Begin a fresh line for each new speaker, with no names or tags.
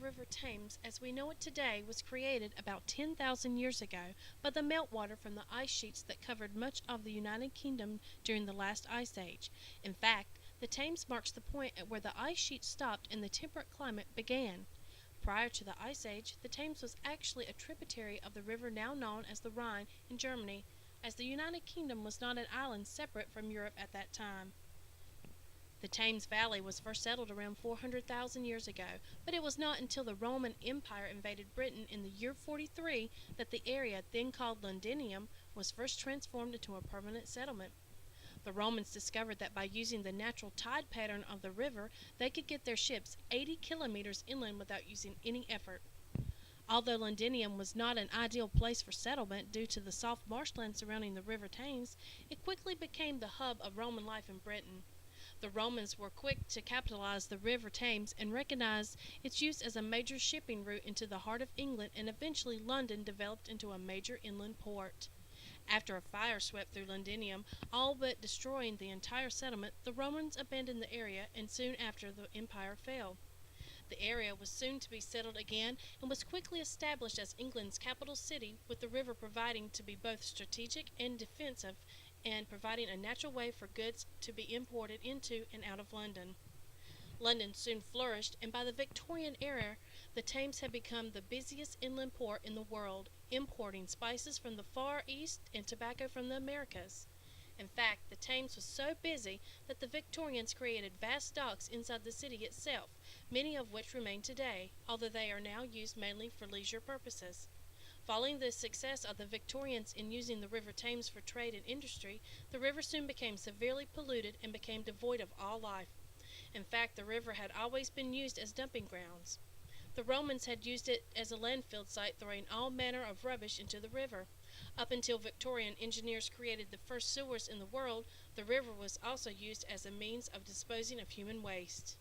River Thames, as we know it today, was created about 10,000 years ago by the meltwater from the ice sheets that covered much of the United Kingdom during the last ice age. In fact, the Thames marks the point at where the ice sheet stopped and the temperate climate began. Prior to the Ice Age, the Thames was actually a tributary of the river now known as the Rhine in Germany, as the United Kingdom was not an island separate from Europe at that time. The Thames Valley was first settled around 400,000 years ago, but it was not until the Roman Empire invaded Britain in the year 43 that the area, then called Londinium, was first transformed into a permanent settlement. The Romans discovered that by using the natural tide pattern of the river, they could get their ships 80 kilometers inland without using any effort. Although Londinium was not an ideal place for settlement due to the soft marshland surrounding the River Thames, it quickly became the hub of Roman life in Britain. The Romans were quick to capitalize the River Thames and recognized its use as a major shipping route into the heart of England, and eventually London developed into a major inland port. After a fire swept through Londinium, all but destroying the entire settlement, the Romans abandoned the area, and soon after the empire fell. The area was soon to be settled again and was quickly established as England's capital city, with the river proving to be both strategic and defensive, and providing a natural way for goods to be imported into and out of London. London soon flourished, and by the Victorian era, the Thames had become the busiest inland port in the world, importing spices from the Far East and tobacco from the Americas. In fact, the Thames was so busy that the Victorians created vast docks inside the city itself, many of which remain today, although they are now used mainly for leisure purposes. Following the success of the Victorians in using the River Thames for trade and industry, the river soon became severely polluted and became devoid of all life. In fact, the river had always been used as dumping grounds. The Romans had used it as a landfill site, throwing all manner of rubbish into the river. Up until Victorian engineers created the first sewers in the world, the river was also used as a means of disposing of human waste.